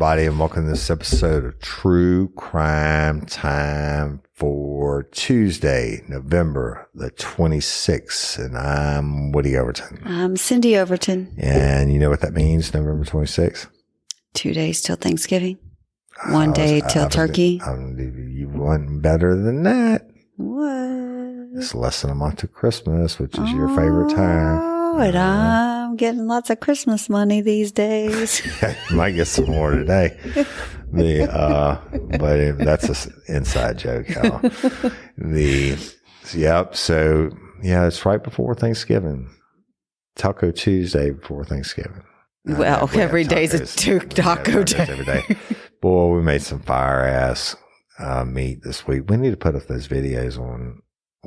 everybody, and welcome to this episode of True Crime Time for Tuesday, November the 26th. And I'm Woody Overton. I'm Cyndi Overton. And you know what that means, November 26th? 2 days till Thanksgiving. 1 day till turkey. You want better than that. What? It's less than a month to Christmas, which is your favorite time. Oh, and I'm getting lots of Christmas money these days. You might get some more today. But that's an inside joke, y'all. So it's right before Thanksgiving. Taco Tuesday before Thanksgiving. Well, every day's a taco day. Every day. Boy, we made some fire ass meat this week. We need to put up those videos on.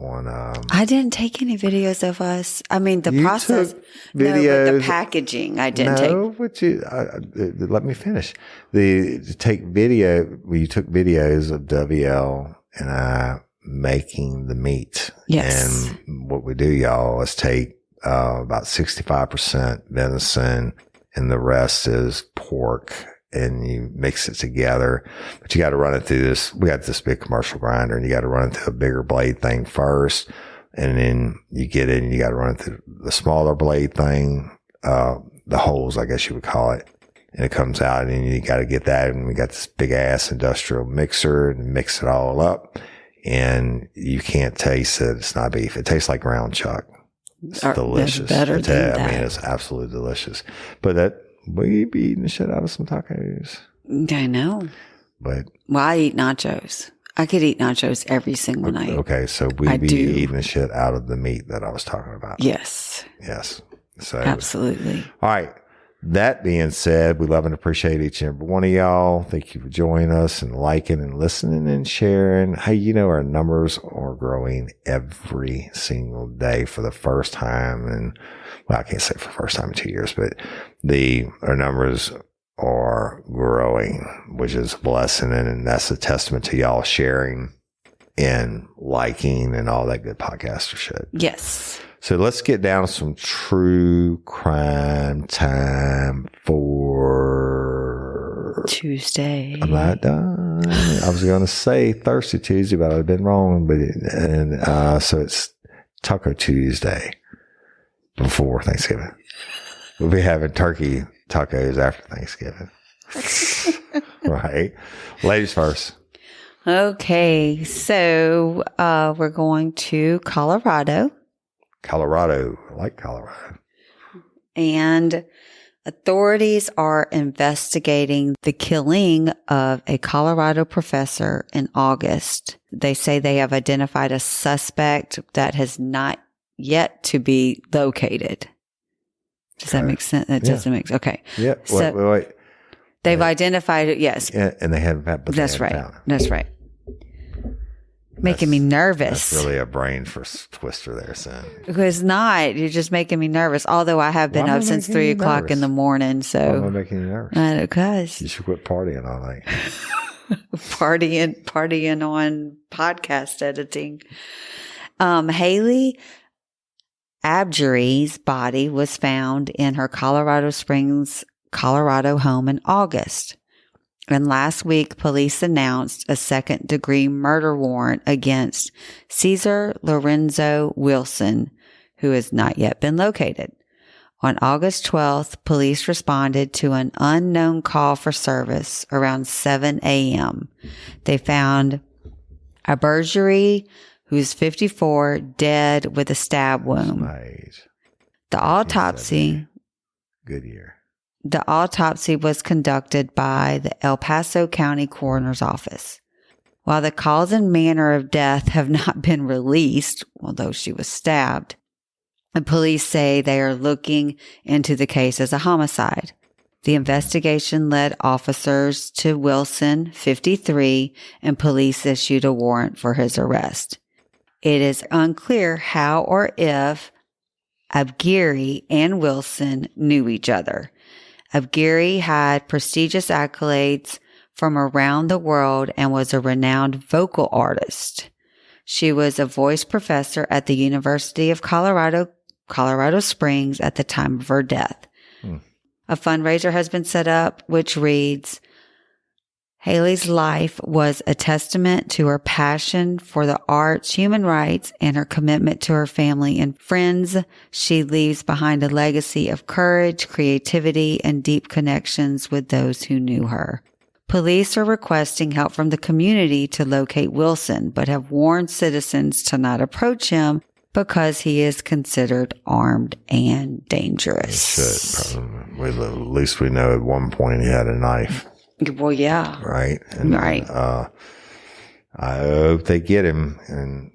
I didn't take any videos of us. I mean, the process, videos, but the packaging, I didn't take. Let me finish. You took videos of WL and I making the meat. Yes. And what we do, y'all, is take about 65% venison and the rest is pork. And you mix it together, but you got to run it through this. We got this big commercial grinder and you got to run it through a bigger blade thing first. And then you get it and you got to run it through the smaller blade thing, the holes, I guess you would call it. And it comes out and you got to get that. And we got this big ass industrial mixer and mix it all up. And you can't taste it. It's not beef. It tastes like ground chuck. It's delicious. Better than that. I mean, it's absolutely delicious. But we be eating the shit out of some tacos. I know. But I eat nachos. I could eat nachos every single night. Okay, so we be eating the shit out of the meat that I was talking about. Yes. So absolutely. All right. That being said, we love and appreciate each and every one of y'all. Thank you for joining us and liking and listening and sharing. Hey, our numbers are growing every single day for the first time. And I can't say for the first time in 2 years, but our numbers are growing, which is a blessing. And that's a testament to y'all sharing and liking and all that good podcaster shit. Yes. So let's get down to some true crime time for Tuesday. I'm not done. I was going to say Thirsty Tuesday, but I've been wrong. So it's Taco Tuesday before Thanksgiving. We'll be having turkey tacos after Thanksgiving. Right. Ladies first. Okay. So we're going to Colorado. I like Colorado. And authorities are investigating the killing of a Colorado professor in August. They say they have identified a suspect that has not yet to be located. Does that make sense? That doesn't make sense. Okay. Yeah. Wait. They've identified it. Yes. Yeah, and they haven't found it. That's right. Making me nervous. That's really a brain twister there, son. It's not. You're just making me nervous. Although I have been up since 3 o'clock in the morning. So why am I making you nervous? Because you should quit partying all night. partying on podcast editing. Haley Abjury's body was found in her Colorado Springs, Colorado home in August. And last week, police announced a second-degree murder warrant against Cesar Lorenzo Wilson, who has not yet been located. On August 12th, police responded to an unknown call for service around 7 a.m. They found Abjury, who's 54, dead with a stab wound. The autopsy... Good year. The autopsy was conducted by the El Paso County Coroner's Office. While the cause and manner of death have not been released, although she was stabbed, the police say they are looking into the case as a homicide. The investigation led officers to Wilson, 53, and police issued a warrant for his arrest. It is unclear how or if Abjury and Wilson knew each other. Abjury had prestigious accolades from around the world and was a renowned vocal artist. She was a voice professor at the University of Colorado Springs at the time of her death. A fundraiser has been set up, which reads, Haley's life was a testament to her passion for the arts, human rights, and her commitment to her family and friends. She leaves behind a legacy of courage, creativity, and deep connections with those who knew her. Police are requesting help from the community to locate Wilson, but have warned citizens to not approach him because he is considered armed and dangerous. At least we know at one point he had a knife. Well, yeah. Right. And, right. I hope they get him. And,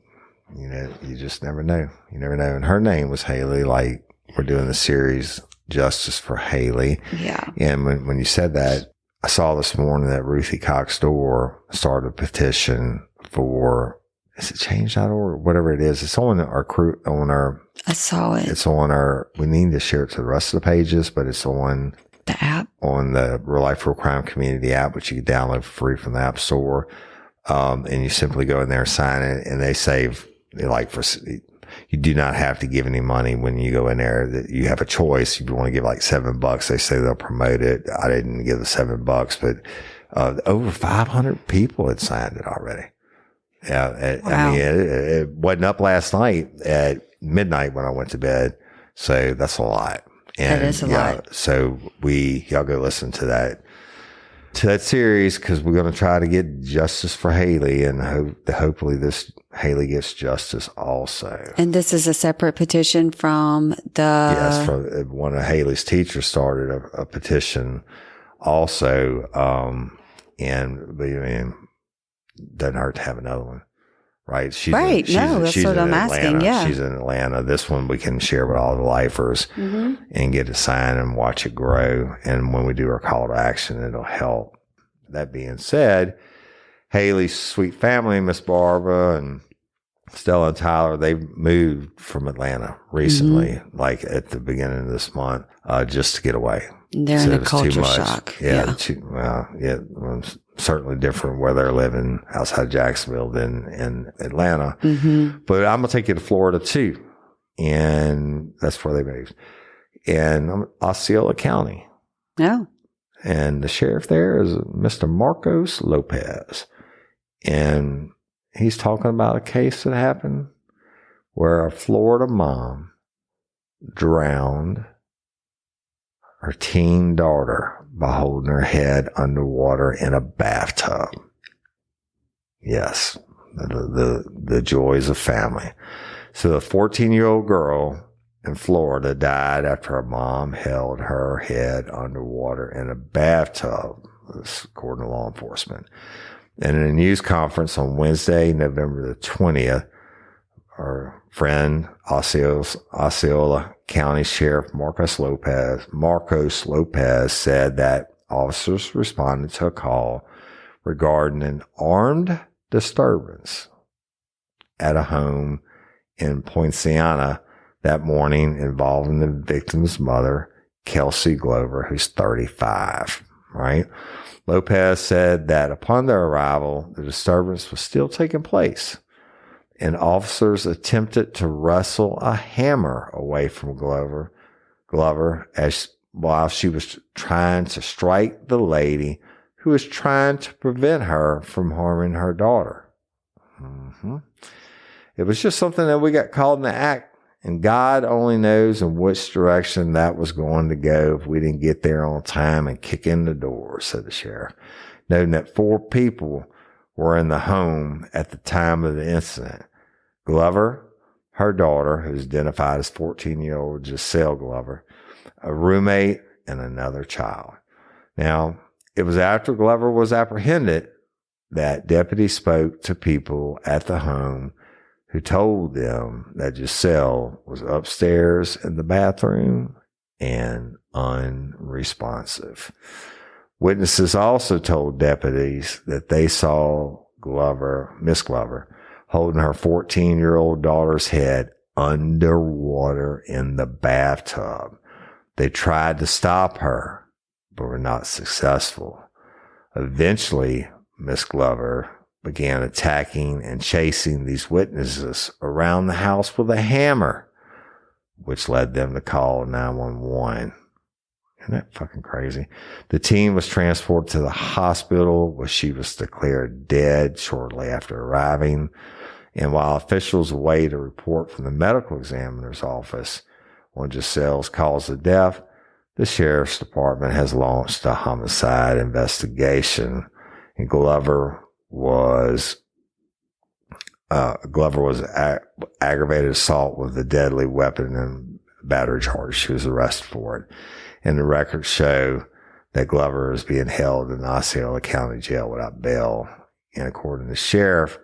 you just never know. You never know. And her name was Haley. Like, we're doing the series Justice for Haley. Yeah. And when you said that, I saw this morning that Ruthie Cox Door started a petition for, is it change.org? Whatever it is. It's on our I saw it. It's on we need to share it to the rest of the pages, but it's on the app, on the Real Life Real Crime Community app, which you can download for free from the App Store. And you simply go in there and sign it, and they save, you do not have to give any money when you go in there. That you have a choice. If you want to give like $7, they say they'll promote it. I didn't give the $7, but over 500 people had signed it already. Yeah. Wow. I mean, it wasn't up last night at midnight when I went to bed. So that's a lot. And that is a lot. So y'all go listen to that series, because we're going to try to get justice for Haley, and hopefully this Haley gets justice also. And this is a separate petition from the... Yes, from one of Haley's teachers started a petition also. Doesn't hurt to have another one. Right. She's that's what I'm asking. Yeah. She's in Atlanta. This one we can share with all the lifers and get it signed and watch it grow. And when we do our call to action, it'll help. That being said, Haley's sweet family, Miss Barbara and Stella and Tyler, they moved from Atlanta recently, like at the beginning of this month, just to get away. They're in a culture shock. Yeah. Certainly different where they're living outside Jacksonville than in Atlanta. But I'm going to take you to Florida too. And that's where they moved. And Osceola County. Oh. And the sheriff there is Mr. Marcos Lopez. And he's talking about a case that happened where a Florida mom drowned her teen daughter by holding her head underwater in a bathtub. Yes, the joys of family. So the 14-year-old girl in Florida died after her mom held her head underwater in a bathtub, according to law enforcement. And in a news conference on Wednesday, November the 20th, our friend Osceola County Sheriff Marcos Lopez said that officers responded to a call regarding an armed disturbance at a home in Poinciana that morning involving the victim's mother, Kelsey Glover, who's 35, right? Lopez said that upon their arrival, the disturbance was still taking place, and officers attempted to wrestle a hammer away from Glover while she was trying to strike the lady who was trying to prevent her from harming her daughter. It was just something that we got called in the act, and God only knows in which direction that was going to go if we didn't get there on time and kick in the door, said the sheriff, noting that 4 people were in the home at the time of the incident. Glover, her daughter, who's identified as 14-year-old Giselle Glover, a roommate, and another child. Now, it was after Glover was apprehended that deputies spoke to people at the home who told them that Giselle was upstairs in the bathroom and unresponsive. Witnesses also told deputies that they saw Miss Glover, holding her 14-year-old daughter's head underwater in the bathtub. They tried to stop her, but were not successful. Eventually, Miss Glover began attacking and chasing these witnesses around the house with a hammer, which led them to call 911. Isn't that fucking crazy? The team was transported to the hospital where she was declared dead shortly after arriving. And while officials await a report from the medical examiner's office on Giselle's cause of death, the sheriff's department has launched a homicide investigation. And Glover was aggravated assault with a deadly weapon and battery charge. She was arrested for it. And the records show that Glover is being held in Osceola County Jail without bail. And according to the sheriff,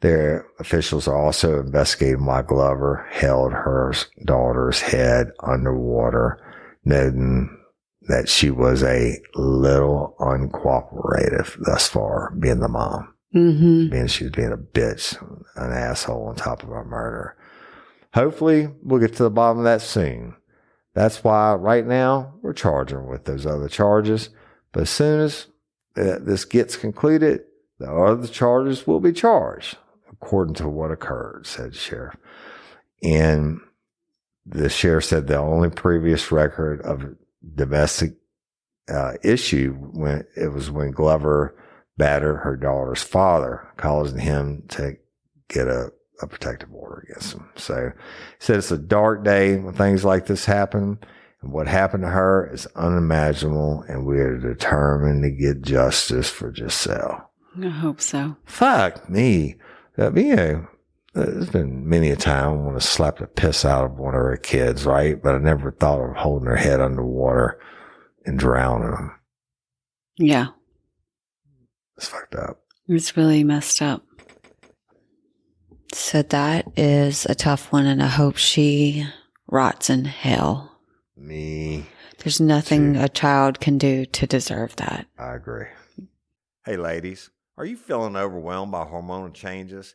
their officials are also investigating why Glover held her daughter's head underwater, noting that she was a little uncooperative thus far, being the mom. Being she was being a bitch, an asshole on top of her murder. Hopefully, we'll get to the bottom of that soon. That's why right now we're charging her with those other charges. But as soon as this gets concluded, the other charges will be charged according to what occurred, said the sheriff. And the sheriff said the only previous record of domestic issue when Glover battered her daughter's father, causing him to get a protective order against him. So he said it's a dark day when things like this happen, and what happened to her is unimaginable, and we are determined to get justice for Giselle. I hope so. Fuck me. There's been many a time I want to slap the piss out of one of her kids, right? But I never thought of holding her head underwater and drowning them. Yeah. It's fucked up. It's really messed up. So that is a tough one, and I hope she rots in hell. Me. There's nothing too. a child can do to deserve that. I agree. Hey, ladies, are you feeling overwhelmed by hormonal changes?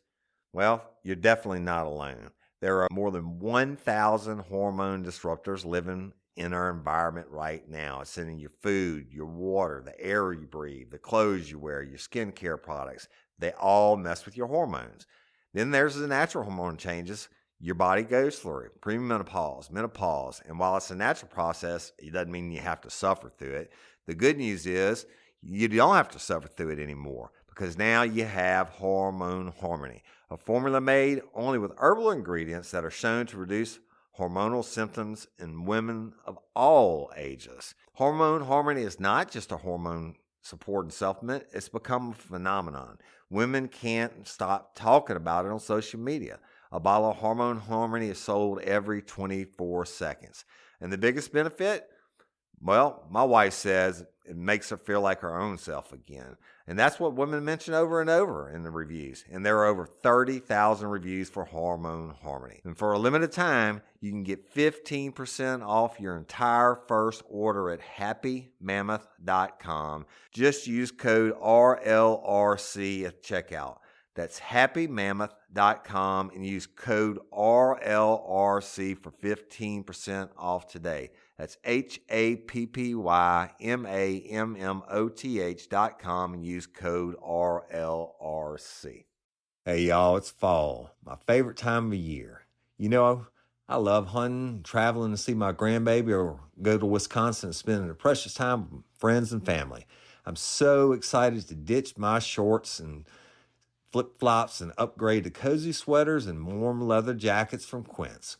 Well, you're definitely not alone. There are more than 1,000 hormone disruptors living in our environment right now. It's in your food, your water, the air you breathe, the clothes you wear, your skincare products. They all mess with your hormones. Then there's the natural hormone changes your body goes through, premenopause, menopause. And while it's a natural process, it doesn't mean you have to suffer through it. The good news is you don't have to suffer through it anymore, because now you have Hormone Harmony, a formula made only with herbal ingredients that are shown to reduce hormonal symptoms in women of all ages. Hormone Harmony is not just a hormone support and supplement. It's become a phenomenon. Women can't stop talking about it on social media. A bottle of Hormone Harmony is sold every 24 seconds. And the biggest benefit? Well, my wife says it makes her feel like her own self again. And that's what women mention over and over in the reviews. And there are over 30,000 reviews for Hormone Harmony. And for a limited time, you can get 15% off your entire first order at happymammoth.com. Just use code RLRC at checkout. That's happymammoth.com and use code RLRC for 15% off today. That's happymammoth.com and use code RLRC. Hey, y'all, it's fall, my favorite time of year. You know, I love hunting, traveling to see my grandbaby, or go to Wisconsin and spending a precious time with friends and family. I'm so excited to ditch my shorts and flip-flops and upgrade to cozy sweaters and warm leather jackets from Quince.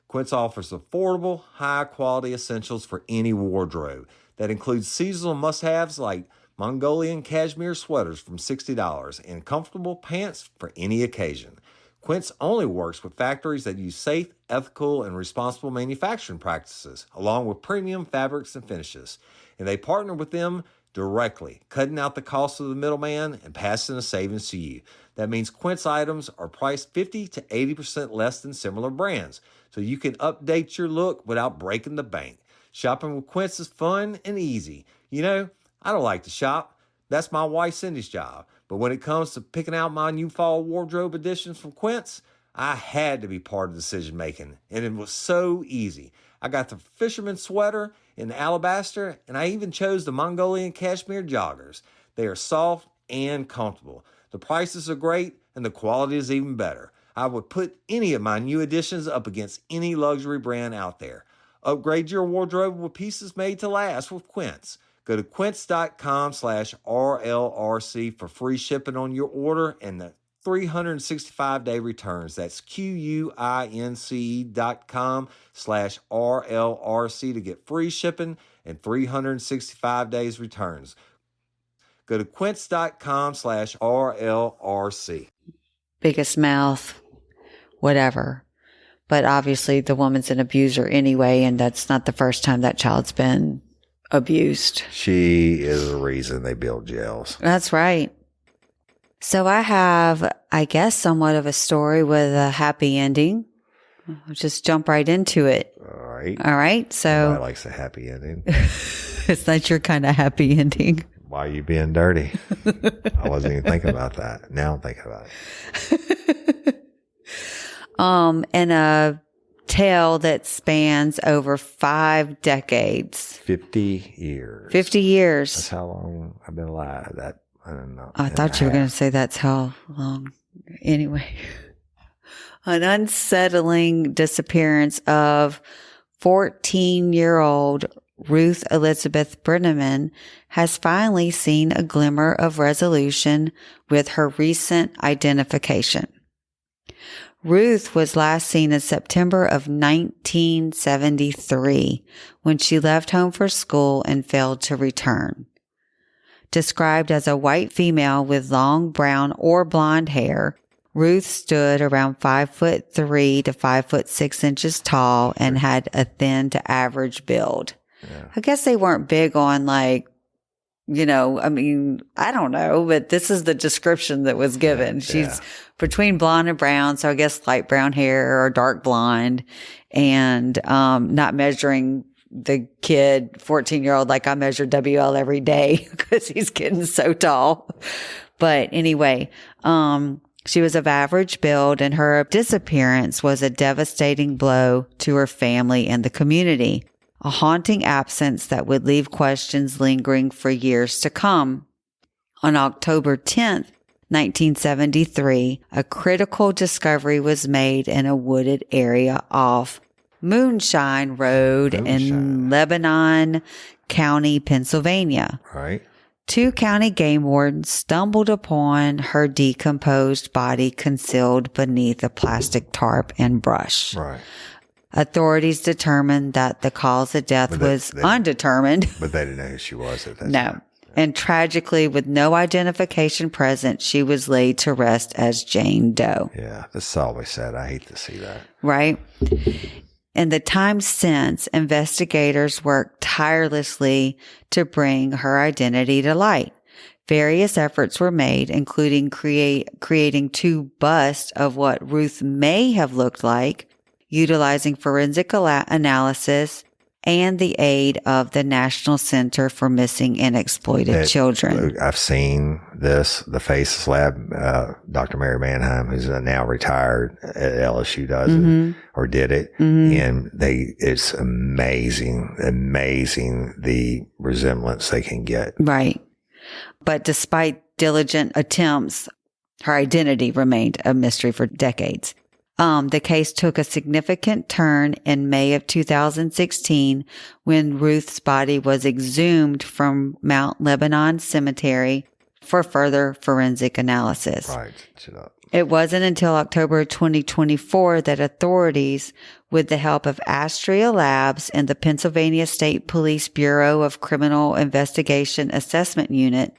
Quince offers affordable, high-quality essentials for any wardrobe. That includes seasonal must-haves like Mongolian cashmere sweaters from $60 and comfortable pants for any occasion. Quince only works with factories that use safe, ethical, and responsible manufacturing practices, along with premium fabrics and finishes. And they partner with them directly, cutting out the cost of the middleman and passing the savings to you. That means Quince items are priced 50 to 80% less than similar brands, so you can update your look without breaking the bank. Shopping with Quince is fun and easy. You know, I don't like to shop. That's my wife Cindy's job. But when it comes to picking out my new fall wardrobe additions from Quince, I had to be part of the decision making, and it was so easy. I got the fisherman sweater in alabaster, and I even chose the Mongolian cashmere joggers. They are soft and comfortable. The prices are great, and the quality is even better. I would put any of my new additions up against any luxury brand out there. Upgrade your wardrobe with pieces made to last with Quince. Go to quince.com/RLRC for free shipping on your order and the 365-day returns. That's QUINCE.com/RLRC to get free shipping and 365 days returns. Go to quince.com/RLRC. Biggest mouth, whatever. But obviously the woman's an abuser anyway, and that's not the first time that child's been abused. She is the reason they build jails. That's right. So I have, I guess, somewhat of a story with a happy ending. I'll just jump right into it. All right. All right. So Everybody likes a happy ending. it's not your kind of happy ending. Why are you being dirty? I wasn't even thinking about that. Now I'm thinking about it. And a tale that spans over 5 decades. 50 years. 50 years. That's how long I've been alive. I don't know. I thought you were going to say that's how long. Anyway, an unsettling disappearance of 14-year-old Ruth Elizabeth Brenneman has finally seen a glimmer of resolution with her recent identification. Ruth was last seen in September of 1973 when she left home for school and failed to return. Described as a white female with long brown or blonde hair, Ruth stood around 5'3" to 5'6" tall and had a thin to average build. Yeah. I guess they weren't big on I don't know, but this is the description that was given. Yeah. She's between blonde and brown, so I guess light brown hair or dark blonde, and not measuring the kid, 14-year-old, like I measure WL every day because he's getting so tall. But anyway, she was of average build, and her disappearance was a devastating blow to her family and the community. A haunting absence that would leave questions lingering for years to come. On October 10th, 1973, a critical discovery was made in a wooded area off Moonshine Road in Lebanon County, Pennsylvania. Right. 2 county game wardens stumbled upon her decomposed body concealed beneath a plastic tarp and brush. Right. Authorities determined that the cause of death was undetermined. But they didn't know who she was at that time. No. And tragically, with no identification present, she was laid to rest as Jane Doe. Yeah, that's always sad. I hate to see that. Right? In the time since, investigators worked tirelessly to bring her identity to light. Various efforts were made, including creating 2 busts of what Ruth may have looked like, utilizing forensic analysis and the aid of the National Center for Missing and Exploited Children. I've seen this, the Faces Lab, Dr. Mary Manheim, who's now retired at LSU, does it, or did it. And it's amazing the resemblance they can get. Right. But despite diligent attempts, her identity remained a mystery for decades. The case took a significant turn in May of 2016 when Ruth's body was exhumed from Mount Lebanon Cemetery for further forensic analysis. Right. It wasn't until October 2024 that authorities, with the help of Mistrial Labs and the Pennsylvania State Police Bureau of Criminal Investigation Assessment Unit,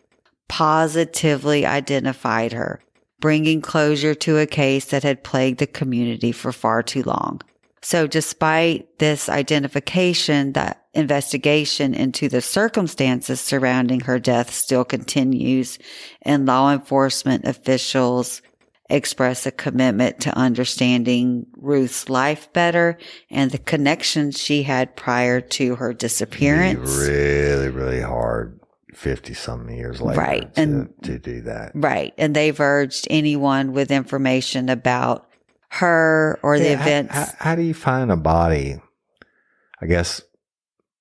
positively identified her, bringing closure to a case that had plagued the community for far too long. So despite this identification, the investigation into the circumstances surrounding her death still continues, and law enforcement officials express a commitment to understanding Ruth's life better and the connections she had prior to her disappearance. Really, really hard 50-something years later, right, to do that. Right. And they've urged anyone with information about her or the events. How do you find a body? I guess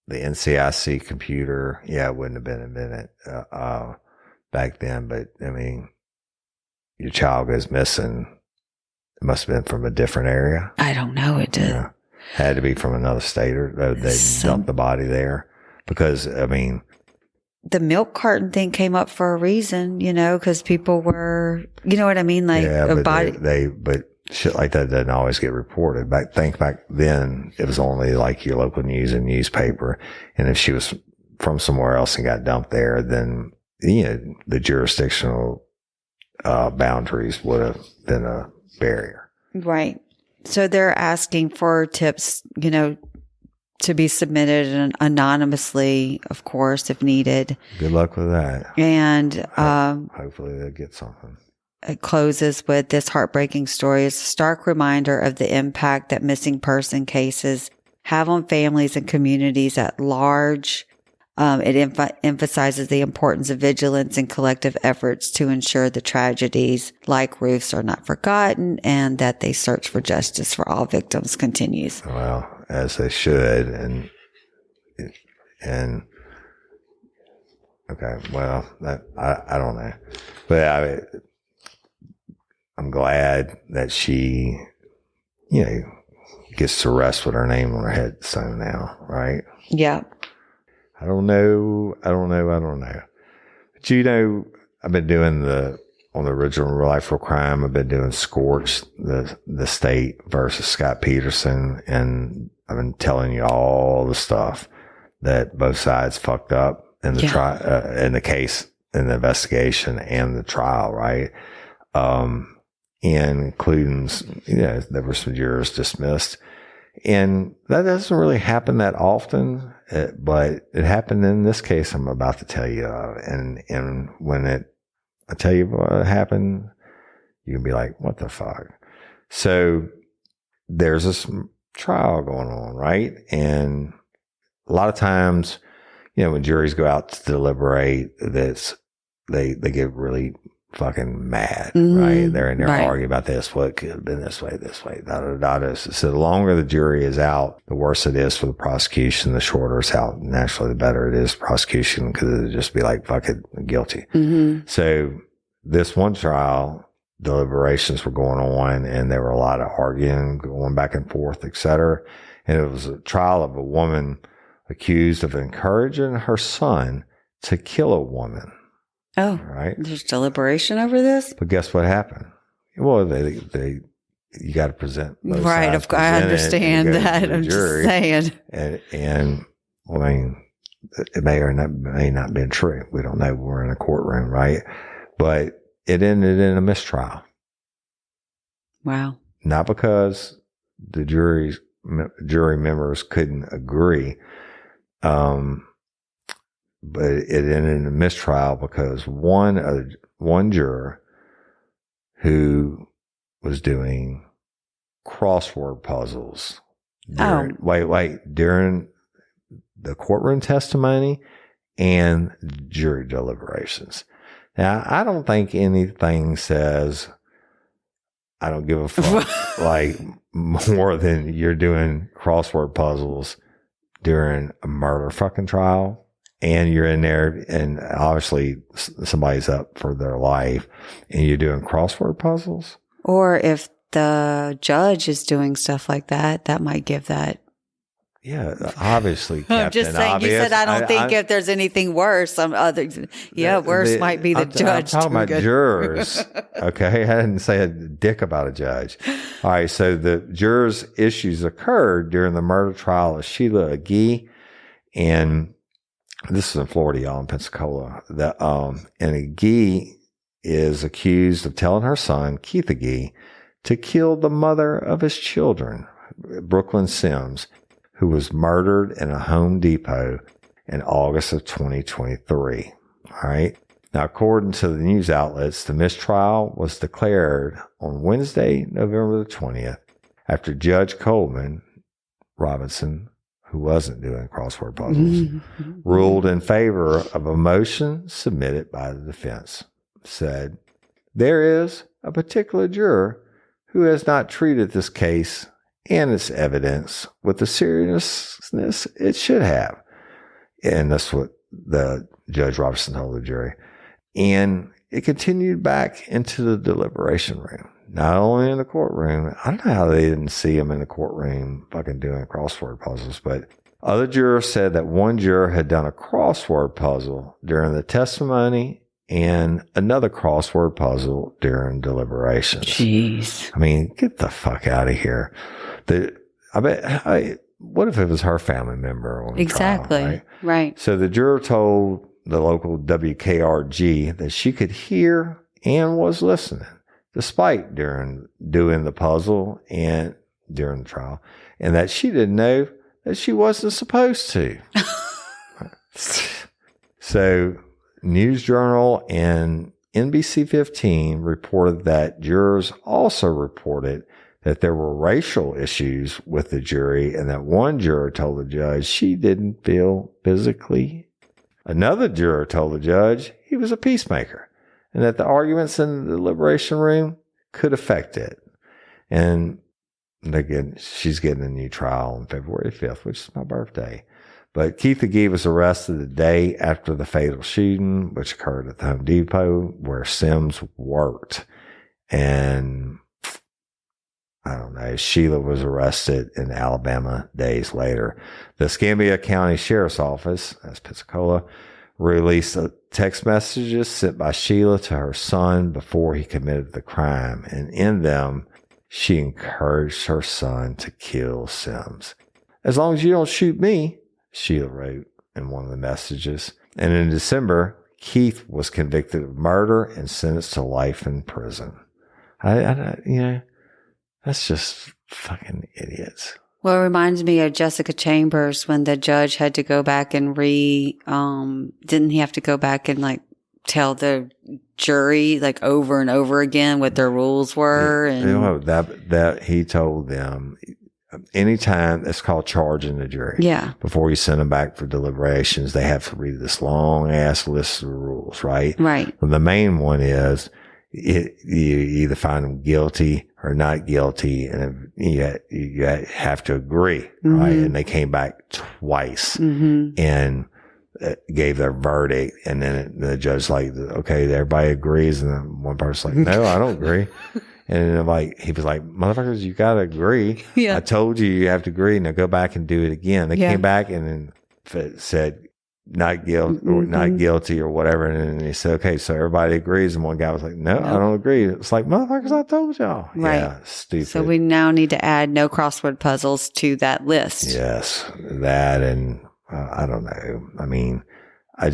the NCIC computer, it wouldn't have been invented back then, but I mean, your child goes missing. It must have been from a different area. I don't know. It did. Yeah. Had to be from another state, or they dumped the body there. Because, I mean, the milk carton thing came up for a reason, because people were, you know what I mean? Like yeah, a but body. but shit like that doesn't always get reported. Back then, it was only like your local news and newspaper. And if she was from somewhere else and got dumped there, then, the jurisdictional boundaries would have been a barrier. Right. So they're asking for tips, to be submitted anonymously, of course, if needed. Good luck with that. And hopefully they'll get something. It closes with this heartbreaking story is a stark reminder of the impact that missing person cases have on families and communities at large. It emphasizes the importance of vigilance and collective efforts to ensure the tragedies like Ruth's are not forgotten and that they search for justice for all victims continues. Well, as they should. And okay, well, I don't know. But I'm glad that she, gets to rest with her name on her headstone now, right? Yeah. I don't know. But I've been doing on the original Real Life Real Crime, I've been doing Scorch, the state versus Scott Peterson, and I've been telling you all the stuff that both sides fucked up in the in the case, in the investigation and the trial, right? And including, there were some jurors dismissed. And that doesn't really happen that often, but it happened in this case I'm about to tell you of. And when I tell you what happened, you can be like, what the fuck? So there's this trial going on, right? And a lot of times, when juries go out to deliberate, they get really fucking mad, right? They're in there arguing about this, what could have been this way, da-da-da-da. So the longer the jury is out, the worse it is for the prosecution, the shorter it's out. Naturally, the better it is for prosecution, because it'll just be like, fuck it, guilty. So this one trial, deliberations were going on, and there were a lot of arguing, going back and forth, et cetera. And it was a trial of a woman accused of encouraging her son to kill a woman. Oh, right. There's deliberation over this? But guess what happened? Well, you got to present. Right. I understand that. I'm just saying. And well, I mean, it may not been true. We don't know. We're in a courtroom, right? But it ended in a mistrial. Wow. Not because the jury members couldn't agree. But it ended in a mistrial because one juror who was doing crossword puzzles during the courtroom testimony and jury deliberations. Now, I don't think anything says I don't give a fuck like more than you're doing crossword puzzles during a murder fucking trial. And you're in there, and obviously somebody's up for their life, and you're doing crossword puzzles. Or if the judge is doing stuff like that, that might give that. Yeah, obviously. I'm just saying. Obvious. You said I don't think if there's anything worse. Some other, worse might be the judge. I'm talking about jurors. Okay, I didn't say a dick about a judge. All right, so the jurors' issues occurred during the murder trial of Sheila Agee, and this is in Florida, y'all, in Pensacola. And Agee is accused of telling her son, Keith Agee, to kill the mother of his children, Brooklyn Sims, who was murdered in a Home Depot in August of 2023. All right. Now, according to the news outlets, the mistrial was declared on Wednesday, November the 20th, after Judge Coleman Robinson, who wasn't doing crossword puzzles, ruled in favor of a motion submitted by the defense. Said, there is a particular juror who has not treated this case and its evidence with the seriousness it should have. And that's what the Judge Robertson told the jury. And it continued back into the deliberation room. not only in the courtroom, I don't know how they didn't see him in the courtroom fucking doing crossword puzzles, but other jurors said that one juror had done a crossword puzzle during the testimony and another crossword puzzle during deliberations. Jeez. I mean, get the fuck out of here. What if it was her family member on the Exactly. trial, Right. So the juror told the local WKRG that she could hear and was listening, despite doing the puzzle and during the trial, and that she didn't know that she wasn't supposed to. So News Journal and NBC 15 reported that jurors also reported that there were racial issues with the jury and that one juror told the judge she didn't feel physically. Another juror told the judge he was a peacemaker and that the arguments in the deliberation room could affect it. And again, she's getting a new trial on February 5th, which is my birthday. But Keith Agee was arrested the day after the fatal shooting, which occurred at the Home Depot where Sims worked. And I don't know, Sheila was arrested in Alabama days later. The Escambia County Sheriff's Office, that's Pensacola, released text messages sent by Sheila to her son before he committed the crime. And in them, she encouraged her son to kill Sims. As long as you don't shoot me, Sheila wrote in one of the messages. And in December, Keith was convicted of murder and sentenced to life in prison. That's just fucking idiots. Well, it reminds me of Jessica Chambers when the judge had to go back and didn't he have to go back and tell the jury over and over again what their rules were? And that he told them anytime, it's called charging the jury. Yeah. Before you send them back for deliberations, they have to read this long ass list of rules, right? Right. Well, the main one is you either find them guilty or not guilty, and you have to agree, mm-hmm. right? And they came back twice mm-hmm. and gave their verdict, and then the judge okay, everybody agrees, and then one person's no, I don't agree. And he was like, motherfuckers, you gotta agree. Yeah. I told you have to agree. Now go back and do it again. They came back and then said not guilty or mm-hmm. not guilty or whatever. And then he said, okay, so everybody agrees. And one guy was like, no, I don't agree. It's like, motherfuckers, I told y'all. Right. Yeah, stupid. So we now need to add no crossword puzzles to that list. Yes. That, and I don't know. I mean, I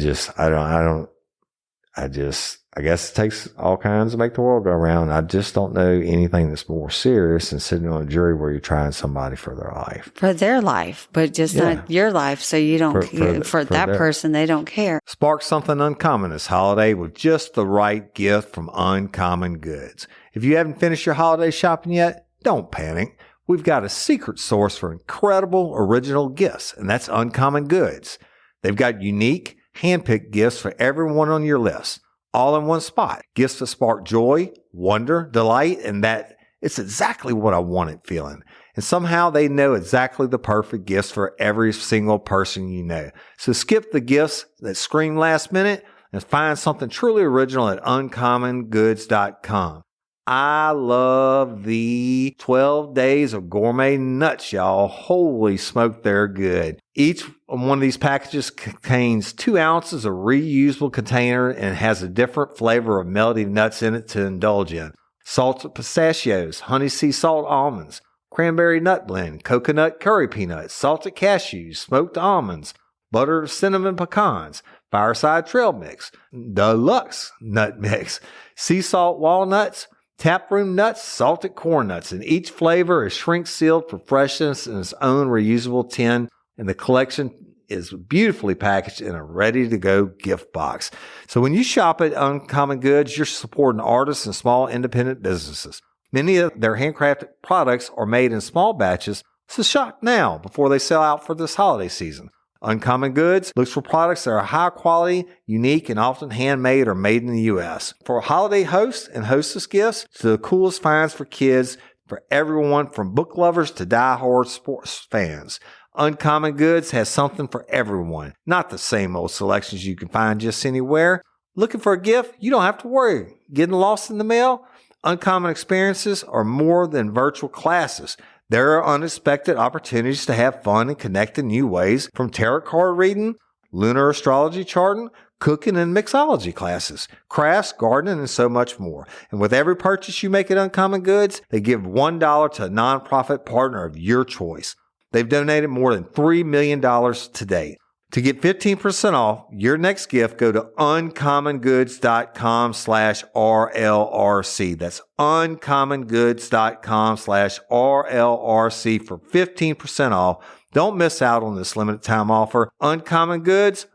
guess it takes all kinds to make the world go around. I just don't know anything that's more serious than sitting on a jury where you're trying somebody for their life. For their life, but just not your life. So you don't, for that person, they don't care. Spark something uncommon this holiday with just the right gift from Uncommon Goods. If you haven't finished your holiday shopping yet, don't panic. We've got a secret source for incredible original gifts, and that's Uncommon Goods. They've got unique, hand-picked gifts for everyone on your list, all in one spot. Gifts that spark joy, wonder, delight, and that it's exactly what I wanted feeling. And somehow they know exactly the perfect gifts for every single person you know. So skip the gifts that scream last minute and find something truly original at uncommongoods.com. I love the 12 days of gourmet nuts, y'all. Holy smoke, they're good. Each one of these packages contains 2 ounces of reusable container and has a different flavor of melty nuts in it to indulge in. Salted pistachios, honey sea salt almonds, cranberry nut blend, coconut curry peanuts, salted cashews, smoked almonds, buttered cinnamon pecans, fireside trail mix, deluxe nut mix, sea salt walnuts, taproom nuts, salted corn nuts, and each flavor is shrink sealed for freshness in its own reusable tin, and the collection is beautifully packaged in a ready-to-go gift box. So when you shop at Uncommon Goods, you're supporting artists and small independent businesses. Many of their handcrafted products are made in small batches, so shop now before they sell out for this holiday season. Uncommon Goods looks for products that are high quality, unique, and often handmade or made in the U.S. For holiday hosts and hostess gifts to the coolest finds for kids, for everyone from book lovers to die-hard sports fans. Uncommon Goods has something for everyone, not the same old selections you can find just anywhere. Looking for a gift? You don't have to worry. Getting lost in the mail? Uncommon experiences are more than virtual classes. There are unexpected opportunities to have fun and connect in new ways, from tarot card reading, lunar astrology charting, cooking and mixology classes, crafts, gardening, and so much more. And with every purchase you make at Uncommon Goods, they give $1 to a nonprofit partner of your choice. They've donated more than $3 million to date. To get 15% off your next gift, go to uncommongoods.com/RLRC. That's uncommongoods.com/RLRC for 15% off. Don't miss out on this limited time offer. Uncommon Goods,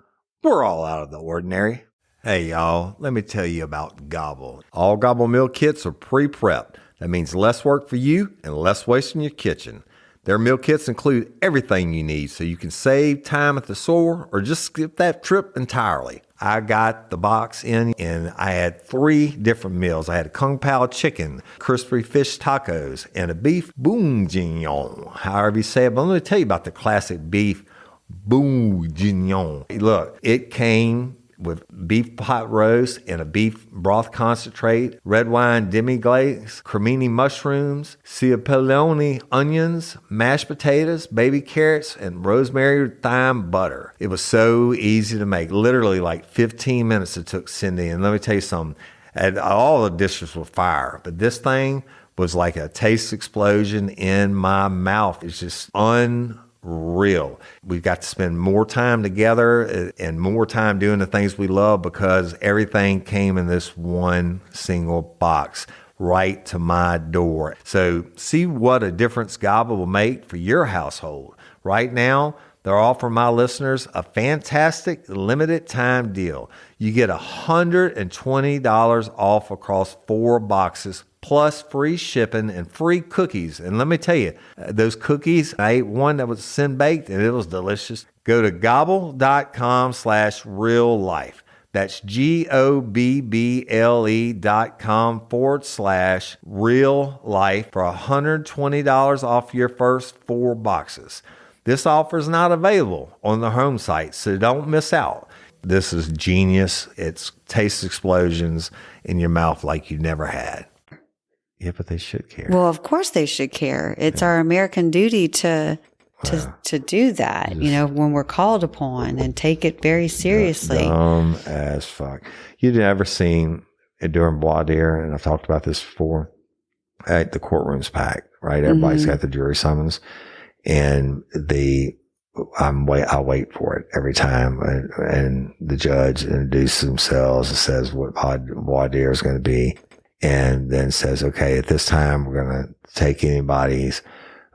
we're all out of the ordinary. Hey y'all, let me tell you about Gobble. All Gobble meal kits are pre-prepped. That means less work for you and less waste in your kitchen. Their meal kits include everything you need so you can save time at the store or just skip that trip entirely. I got the box in and I had 3 different meals. I had a Kung Pao chicken, crispy fish tacos, and a beef bourguignon, however you say it. But let me tell you about the classic beef bourguignon. Look, it came with beef pot roast and a beef broth concentrate, red wine demi-glaze, cremini mushrooms, cipollone onions, mashed potatoes, baby carrots, and rosemary thyme butter. It was so easy to make. Literally like 15 minutes it took Cyndi. And let me tell you something, and all the dishes were fire, but this thing was like a taste explosion in my mouth. It's just unreal. We've got to spend more time together and more time doing the things we love because everything came in this one single box right to my door. So see what a difference Gobble will make for your household. Right now, they're offering my listeners a fantastic limited time deal. You get $120 off across 4 boxes plus free shipping and free cookies. And let me tell you, those cookies, I ate one that was sin baked and it was delicious. Go to gobble.com/real life. That's GOBBLE.com/real life for $120 off your first 4 boxes. This offer is not available on the home site, so don't miss out. This is genius. It's taste explosions in your mouth like you never had. Yeah, but they should care. Well, of course they should care. It's our American duty to do that, when we're called upon and take it very seriously. Dumb as fuck. You've never seen it during voir dire, and I've talked about this before. The courtroom's packed, right? Everybody's got the jury summons, and I wait for it every time, and the judge introduces themselves and says what voir dire is going to be. And then says, okay, at this time, we're going to take anybody's,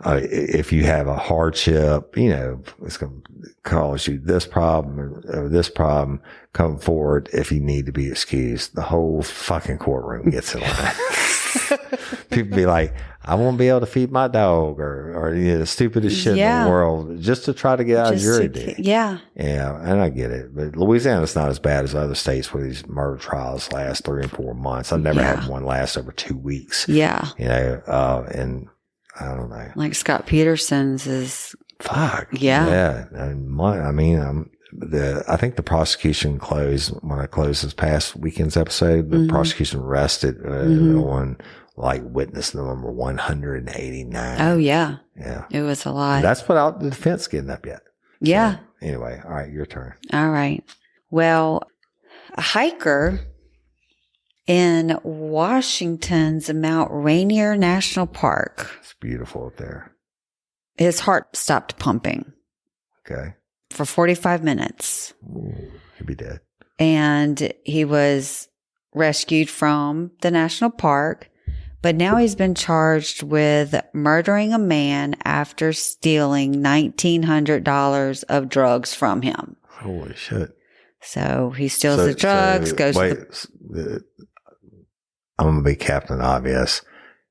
if you have a hardship, it's going to cause you this problem or this problem, come forward if you need to be excused. The whole fucking courtroom gets in line. People be like, I won't be able to feed my dog or the stupidest shit in the world just to try to get out of jury duty. Yeah. Yeah. And I get it. But Louisiana's not as bad as other states where these murder trials last 3 and 4 months. I've never had one last over 2 weeks. Yeah. And I don't know. Like Scott Peterson's is. Fuck. Yeah. Yeah. And I think the prosecution closed when I closed this past weekend's episode. The prosecution rested on like witness number 189. Oh yeah. Yeah. It was a lot. That's without the defense getting up yet. Yeah. So, anyway, all right, your turn. All right. Well, a hiker in Washington's Mount Rainier National Park. It's beautiful up there. His heart stopped pumping. Okay. For 45 minutes. Ooh, he'd be dead. And he was rescued from the national park, but now he's been charged with murdering a man after stealing $1,900 of drugs from him. Holy shit. So he steals the drugs, I'm going to be Captain Obvious.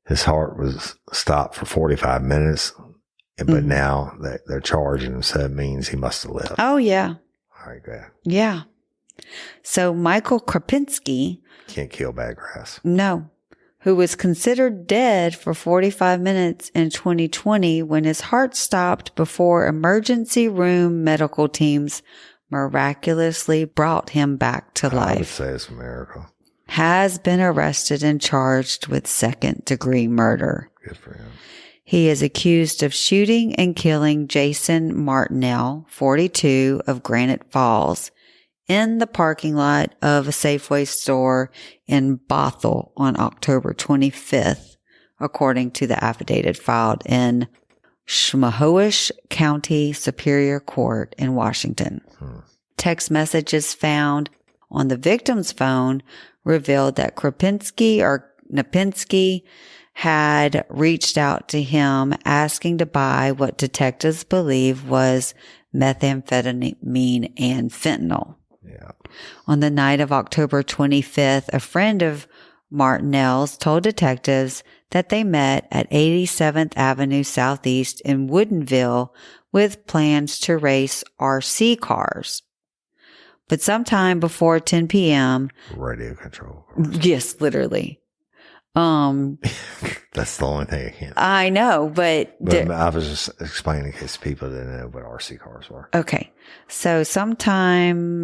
His heart was stopped for 45 minutes, but now that they're charging him, so it means he must have lived. Oh, yeah. All right, good. Yeah. So Michael Krapinski. Can't kill bad grass. No. Who was considered dead for 45 minutes in 2020 when his heart stopped before emergency room medical teams miraculously brought him back to life. I would say it's a miracle. has been arrested and charged with second-degree murder. Good for him. He is accused of shooting and killing Jason Martinell, 42, of Granite Falls, in the parking lot of a Safeway store in Bothell on October 25th, according to the affidavit filed in Snohomish County Superior Court in Washington. Text messages found on the victim's phone revealed that Knapinski had reached out to him asking to buy what detectives believe was methamphetamine and fentanyl. Yeah. On the night of October 25th, a friend of Martinell's told detectives that they met at 87th Avenue Southeast in Woodinville with plans to race RC cars. But sometime before 10 p.m. Radio control. Yes, literally. That's the only thing I can't. I know, but I was just explaining in case people didn't know what RC cars were. Okay. So sometime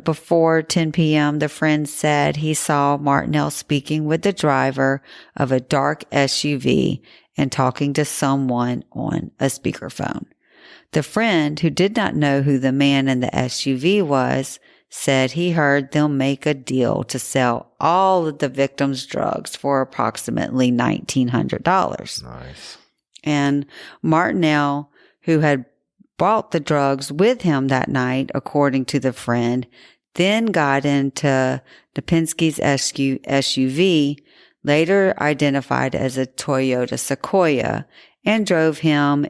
before 10 p.m., the friend said he saw Martinell speaking with the driver of a dark SUV and talking to someone on a speakerphone. The friend, who did not know who the man in the SUV was, said he heard them make a deal to sell all of the victim's drugs for approximately $1,900. Nice. And Martinell, who had bought the drugs with him that night, according to the friend, then got into Knapinski's SUV, later identified as a Toyota Sequoia, and drove him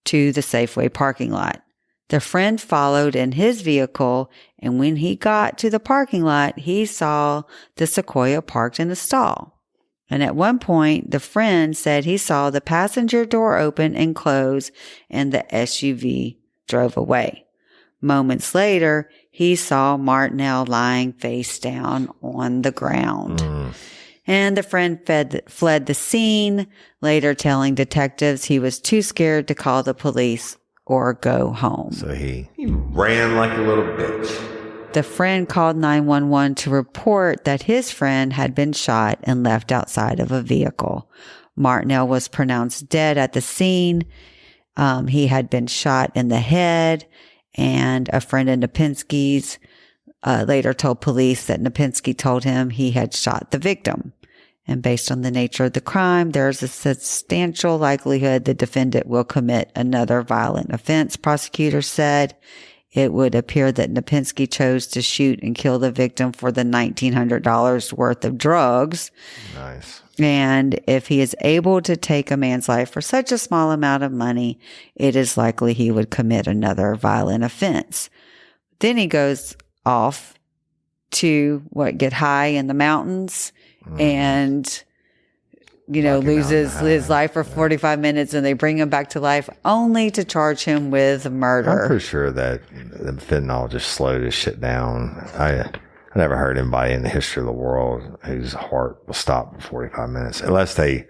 to the Safeway parking lot. The friend followed in his vehicle, and when he got to the parking lot, he saw the Sequoia parked in a stall. And at one point, the friend said he saw the passenger door open and close, and the SUV drove away. Moments later, he saw Martinell lying face down on the ground. And the friend fled the scene, later telling detectives he was too scared to call the police or go home. So he ran like a little bitch. The friend called 911 to report that his friend had been shot and left outside of a vehicle. Martinell was pronounced dead at the scene. He had been shot in the head, and a friend of Knapinski's later told police that Knapinski told him he had shot the victim. And based on the nature of the crime, there's a substantial likelihood the defendant will commit another violent offense, prosecutors said. It would appear that Knapinski chose to shoot and kill the victim for the $1,900 worth of drugs. Nice. And if he is able to take a man's life for such a small amount of money, it is likely he would commit another violent offense. Then he goes off to get high in the mountains and, loses his life for 45 minutes, and they bring him back to life only to charge him with murder. I'm pretty sure that the fentanyl just slowed his shit down. I never heard anybody in the history of the world whose heart will stop in 45 minutes, unless they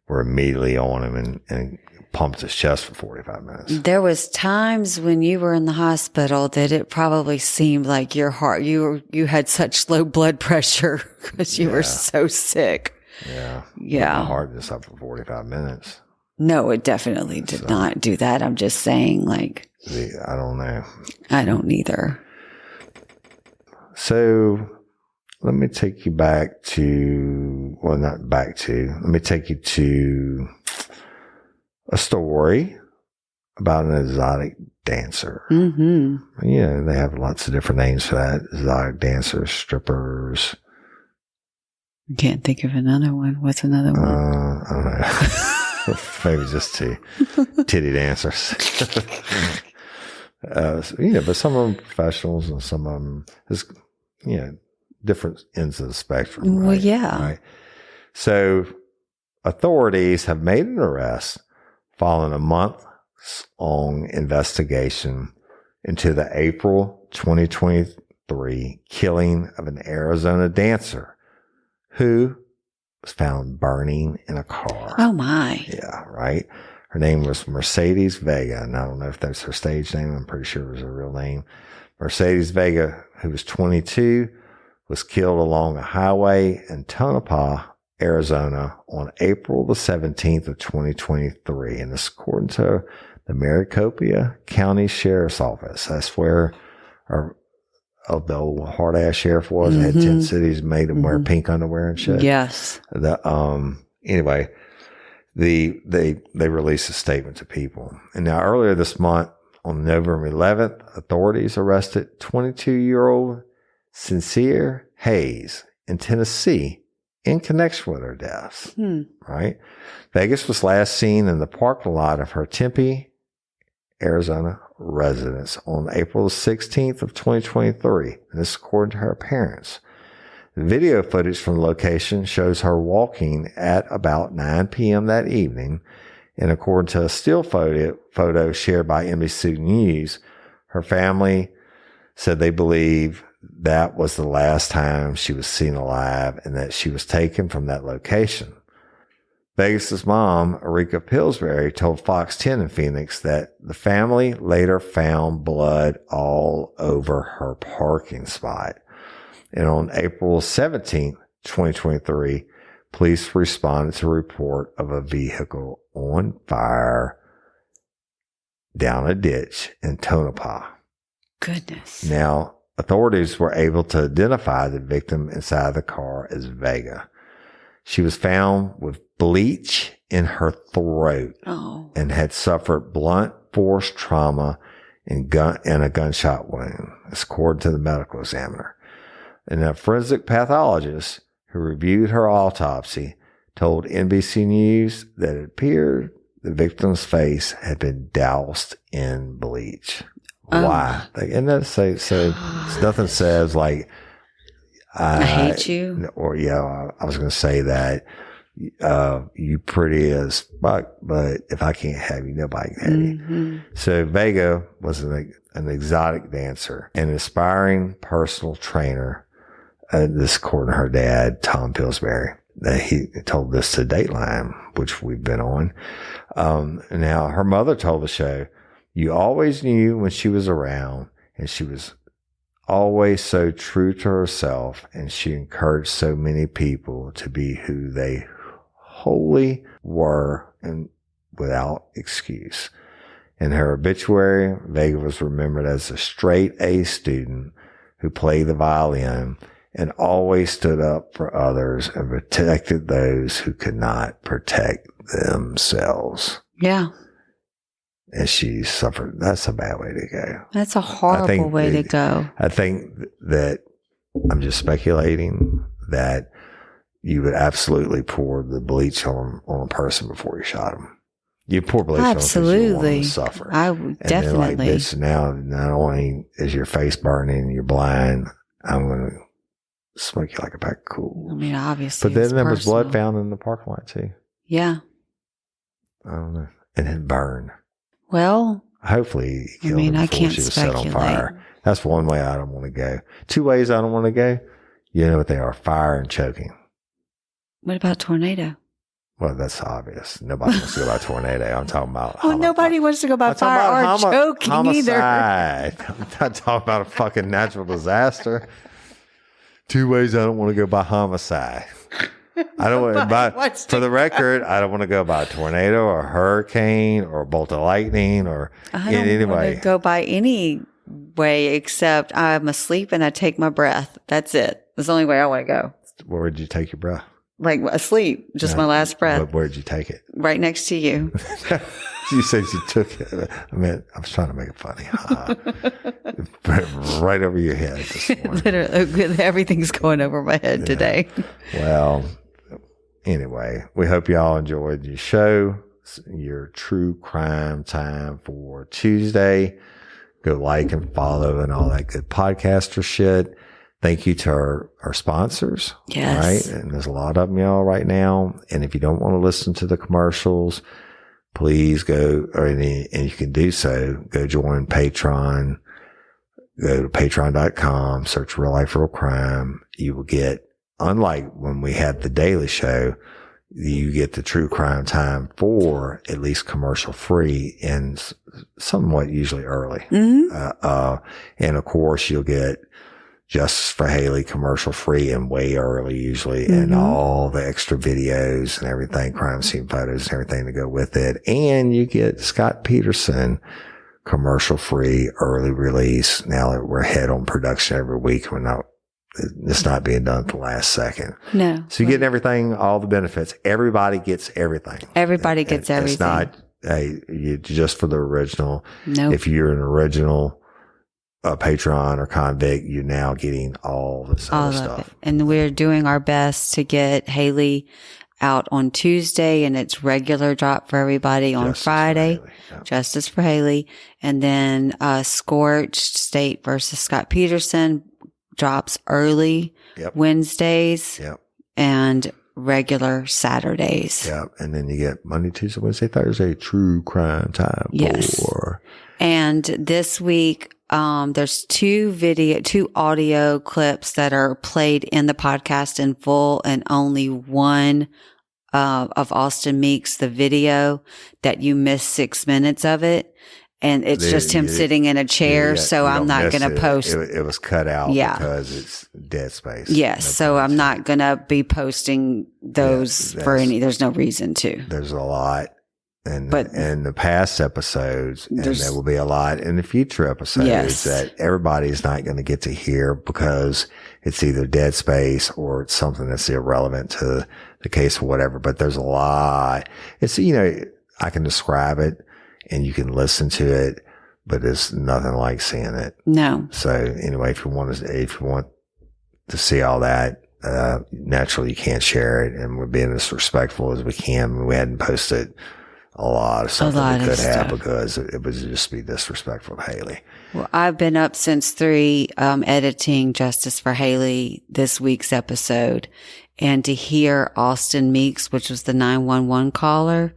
were immediately on him and pumped his chest for 45 minutes. There was times when you were in the hospital that it probably seemed like your heart, you had such low blood pressure because you were so sick. Yeah. Yeah. My heart just up for 45 minutes. No, it definitely did not do that. I'm just saying, I don't know. I don't either. So let me take you back to, let me take you to a story about an exotic dancer. Mm-hmm. They have lots of different names for that. Exotic dancers, strippers. I can't think of another one. What's another one? I don't know. Maybe just two titty dancers. But some of them professionals and some of them is, different ends of the spectrum. Right? Well, yeah. Right. So authorities have made an arrest following a month-long investigation into the April 2023 killing of an Arizona dancer who was found burning in a car. Oh, my. Yeah, right. Her name was Mercedes Vega, and I don't know if that's her stage name. I'm pretty sure it was her real name. Mercedes Vega, who was 22, was killed along a highway in Tonopah, Arizona on April the 17th of 2023. And this according to the Maricopa County Sheriff's Office. That's where the old hard ass sheriff was. It had 10 cities, made them wear pink underwear and shit. Yes. Anyway, they released a statement to people. And now earlier this month, on November 11th, authorities arrested 22-year-old Sincere Hayes in Tennessee in connection with her deaths. Right? Vegas was last seen in the parking lot of her Tempe, Arizona residence on April 16th of 2023. And this is according to her parents. Video footage from the location shows her walking at about 9 p.m. that evening. And according to a still photo shared by NBC News, her family said they believe that was the last time she was seen alive and that she was taken from that location. Vegas's mom, Erika Pillsbury, told Fox 10 in Phoenix that the family later found blood all over her parking spot. And on April 17th, 2023, police responded to a report of a vehicle on fire down a ditch in Tonopah. Goodness. Now, authorities were able to identify the victim inside the car as Vega. She was found with bleach in her throat and had suffered blunt force trauma and a gunshot wound, according to the medical examiner. And a forensic pathologist who reviewed her autopsy told NBC News that it appeared the victim's face had been doused in bleach. Why? And that so nothing says like I hate you, or I was going to say that you pretty as fuck, but if I can't have you, nobody can have you. So Vega was an exotic dancer, an aspiring personal trainer. This according to her dad, Tom Pillsbury. That he told this to Dateline, which we've been on. Now her mother told the show, "You always knew when she was around, and she was always so true to herself, and she encouraged so many people to be who they wholly were and without excuse." In her obituary, Vega was remembered as a straight A student who played the violin and always stood up for others and protected those who could not protect themselves. Yeah. And she suffered. That's a bad way to go. That's a horrible way to go. I think that I'm just speculating that you would absolutely pour the bleach on a person before you shot him. You pour bleach on them because you want them to suffer. I would definitely. Then like, bitch, now not only is your face burning and you're blind, I'm going to smoke you like a pack of cool. I mean, obviously. But then there was blood found in the parking lot too. Yeah. I don't know. And it burned. Well, hopefully he killed her before she was set on fire. That's one way I don't want to go. Two ways I don't want to go. You know what they are: fire and choking. What about tornado? Well, that's obvious. Nobody wants to go by tornado. I'm talking about. Oh, nobody wants to go by fire or choking homicide. I'm not talking about a fucking natural disaster. Two ways I don't want to go by homicide. I don't want to buy, for the record, I don't want to go by a tornado or a hurricane or a bolt of lightning or in any way. I don't want to go by any way except I'm asleep and I take my breath. That's it. That's the only way I want to go. Where did you take your breath? Like asleep, just my last breath. But where did you take it? Right next to you. You said you took it. I mean, I was trying to make it funny. Right over your head this morning. Literally, everything's going over my head today. Well, anyway, we hope y'all enjoyed your show, your true crime time for Tuesday. Go like and follow and all that good podcaster shit. Thank you to our sponsors. Yes. Right? And there's a lot of them, y'all, right now. And if you don't want to listen to the commercials, please go, and you can do so, go join Patreon. Go to patreon.com, search Real Life Real Crime. You will get, unlike when we had the Daily Show, you get the true crime time for at least commercial free and somewhat usually early. Mm-hmm. And of course you'll get Justice for Haley commercial free and way early usually, and all the extra videos and everything, crime scene photos and everything to go with it. And you get Scott Peterson commercial free early release. Now that we're ahead on production every week, it's not being done at the last second. No. So you're getting everything, all the benefits. Everybody gets everything. Everybody gets everything. It's not just for the original. Nope. If you're an original Patreon or convict, you're now getting all this other stuff. And we're doing our best to get Haley out on Tuesday, and it's regular drop for everybody on Friday. Justice for Haley. And then Scorched State versus Scott Peterson drops early Wednesdays and regular Saturdays. Yep. And then you get Monday, Tuesday, Wednesday, Thursday, True Crime Time. Yes. And this week, there's two audio clips that are played in the podcast in full, and only one of Austin Meeks, the video that you missed 6 minutes of it. And it's just him sitting in a chair. So I'm not going to post. It was cut out because it's dead space. Yes. So I'm not going to be posting those for any, there's no reason to. There's a lot. But in the past episodes, and there will be a lot in the future episodes that everybody's not going to get to hear because it's either dead space or it's something that's irrelevant to the case or whatever. But there's a lot. It's, I can describe it and you can listen to it, but it's nothing like seeing it. No. So anyway, if you want to see all that, naturally you can't share it, and we're being as respectful as we can. We hadn't posted a lot of something we could have because it would just be disrespectful to Haley. Well, I've been up since 3, editing Justice for Haley this week's episode, and to hear Austin Meeks, which was the 911 caller,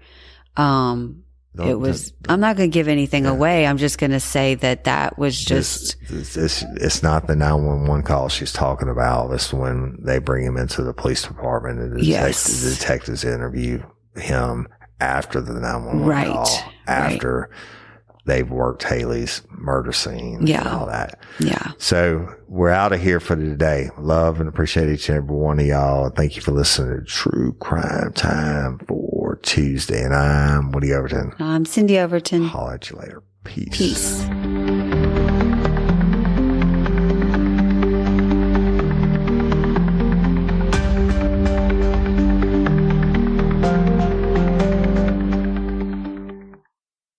I'm not going to give anything away. I'm just going to say that was just. It's not the 911 call she's talking about. It's when they bring him into the police department and the detectives interview him after the 911 call, after they've worked Haley's murder scene and all that. Yeah. So we're out of here for today. Love and appreciate each and every one of y'all. Thank you for listening to True Crime Time for Tuesday. And I'm Woody Overton. I'm Cyndi Overton. Holler at you later. Peace. Peace.